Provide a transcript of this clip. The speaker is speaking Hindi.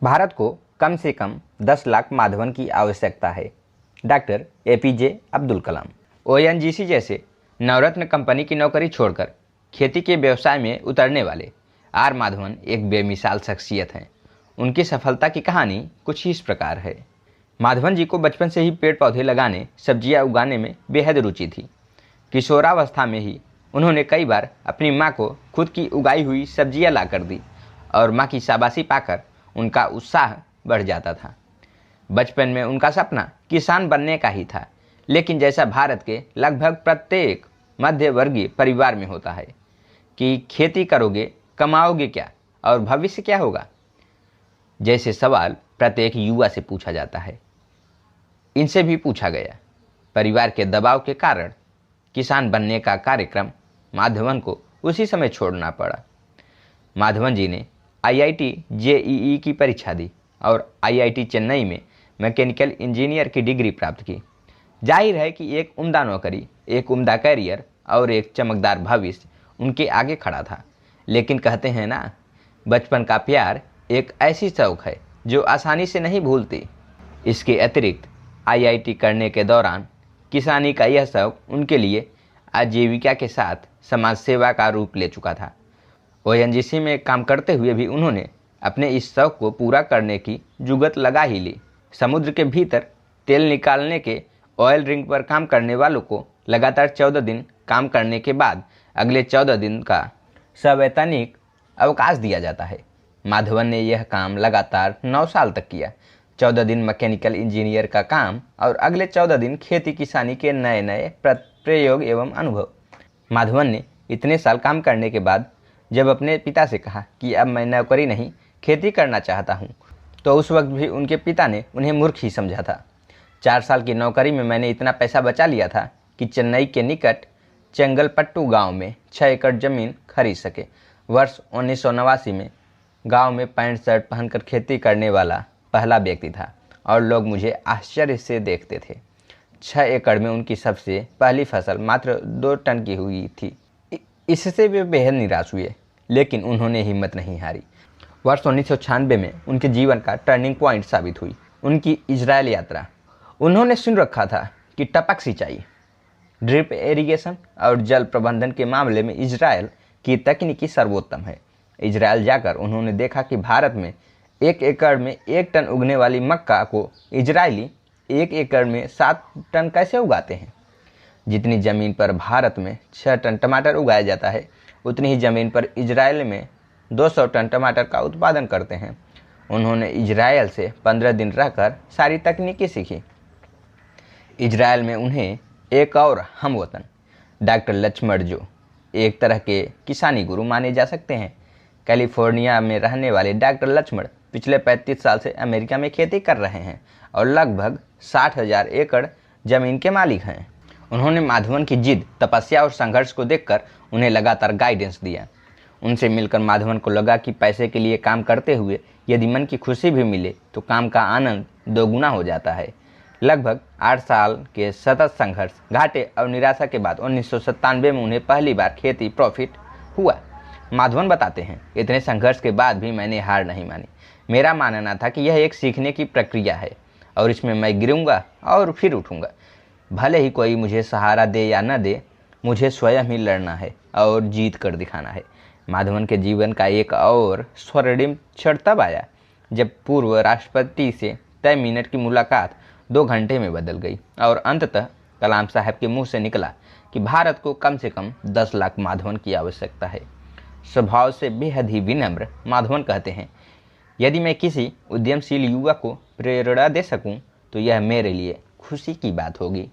भारत को कम से कम 10 लाख माधवन की आवश्यकता है। Doctor APJ Abdul Kalam. ONGC जैसे नवरत्न कंपनी की नौकरी छोड़कर खेती के व्यवसाय में उतरने वाले आर माधवन एक बेमिसाल शख्सियत हैं। उनकी सफलता की कहानी कुछ इस प्रकार है। माधवन जी को बचपन से ही पेड़ पौधे लगाने, सब्जियां उगाने में बेहद रुचि थी। किशोरावस्था में ही उन्होंने कई बार अपनी मां को खुद की उगाई हुई सब्जियां लाकर दी और मां की शाबाशी पाकर उनका उत्साह बढ़ जाता था। बचपन में उनका सपना किसान बनने का ही था, लेकिन जैसा भारत के लगभग प्रत्येक मध्य वर्गीय परिवार में होता है कि खेती करोगे, कमाओगे क्या और भविष्य क्या होगा, जैसे सवाल प्रत्येक युवा से पूछा जाता है, इनसे भी पूछा गया। परिवार के दबाव के कारण किसान बनने का कार्यक्रम माधवन को उसी समय छोड़ना पड़ा। माधवन जी ने आईआईटी जेईई की परीक्षा दी और आईआईटी चेन्नई में मैकेनिकल इंजीनियर की डिग्री प्राप्त की। जाहिर है कि एक उम्दा नौकरी, एक उम्दा करियर और एक चमकदार भविष्य उनके आगे खड़ा था। लेकिन कहते हैं ना, बचपन का प्यार एक ऐसी शौक है जो आसानी से नहीं भूलती। इसके अतिरिक्त आईआईटी करने के दौरान किसानी का यह शौक उनके लिए आजीविका के साथ समाज सेवा का रूप ले चुका था। ओएनजीसी में काम करते हुए भी उन्होंने अपने इस शौक को पूरा करने की जुगत लगा ही ली। समुद्र के भीतर तेल निकालने के ऑयल रिंग पर काम करने वालों को लगातार 14 दिन काम करने के बाद अगले 14 दिन का सवैतनिक अवकाश दिया जाता है। माधवन ने यह काम लगातार 9 साल तक किया। 14 दिन मैकेनिकल इंजीनियर का काम और अगले 14 दिन खेती किसानी के नए नए प्रयोग एवं अनुभव। माधवन ने इतने साल काम करने के बाद जब अपने पिता से कहा कि अब मैं नौकरी नहीं, खेती करना चाहता हूँ, तो उस वक्त भी उनके पिता ने उन्हें मूर्ख ही समझा था। 4 साल की नौकरी में मैंने इतना पैसा बचा लिया था कि चेन्नई के निकट चेंगलपट्टू गांव में 6 एकड़ जमीन खरीद सके। वर्ष 1989 में गांव में पैंट शर्ट पहनकर खेती करने वाला पहला व्यक्ति था और लोग मुझे आश्चर्य से देखते थे। 6 एकड़ में उनकी सबसे पहली फसल मात्र 2 टन की हुई थी। इससे वे बेहद निराश हुए, लेकिन उन्होंने हिम्मत नहीं हारी। वर्ष 1996 में उनके जीवन का टर्निंग पॉइंट साबित हुई उनकी इजरायल यात्रा। उन्होंने सुन रखा था कि टपक सिंचाई, ड्रिप इरिगेशन और जल प्रबंधन के मामले में इजरायल की तकनीकी सर्वोत्तम है। इजरायल जाकर उन्होंने देखा कि भारत में 1 एकड़ में 1 टन उगने वाली मक्का को इजरायली 1 एकड़ में 7 टन कैसे उगाते हैं। जितनी ज़मीन पर भारत में 6 टन टमाटर उगाया जाता है, उतनी ही ज़मीन पर इजरायल में 200 टन टमाटर का उत्पादन करते हैं। उन्होंने इजरायल से 15 दिन रहकर सारी तकनीकी सीखी। इजरायल में उन्हें एक और हमवतन डॉक्टर लक्ष्मण, जो एक तरह के किसानी गुरु माने जा सकते हैं। कैलिफोर्निया में रहने वाले डॉक्टर लक्ष्मण पिछले 35 साल से अमेरिका में खेती कर रहे हैं और लगभग 60,000 एकड़ ज़मीन के मालिक हैं। उन्होंने माधवन की जिद, तपस्या और संघर्ष को देखकर उन्हें लगातार गाइडेंस दिया। उनसे मिलकर माधवन को लगा कि पैसे के लिए काम करते हुए यदि मन की खुशी भी मिले तो काम का आनंद दोगुना हो जाता है। लगभग 8 साल के सतत संघर्ष, घाटे और निराशा के बाद 1997 में उन्हें पहली बार खेती प्रॉफिट हुआ। माधवन बताते हैं, इतने संघर्ष के बाद भी मैंने हार नहीं मानी। मेरा मानना था कि यह एक सीखने की प्रक्रिया है और इसमें मैं गिरूंगा और फिर उठूंगा। भले ही कोई मुझे सहारा दे या न दे, मुझे स्वयं ही लड़ना है और जीत कर दिखाना है। माधवन के जीवन का एक और स्वर्णिम क्षण तब आया जब पूर्व राष्ट्रपति से तय मिनट की मुलाकात 2 घंटे में बदल गई और अंततः कलाम साहब के मुंह से निकला कि भारत को कम से कम 10 लाख माधवन की आवश्यकता है। स्वभाव से बेहद ही विनम्र माधवन कहते हैं, यदि मैं किसी उद्यमशील युवा को प्रेरणा दे सकूं तो यह मेरे लिए खुशी की बात होगी।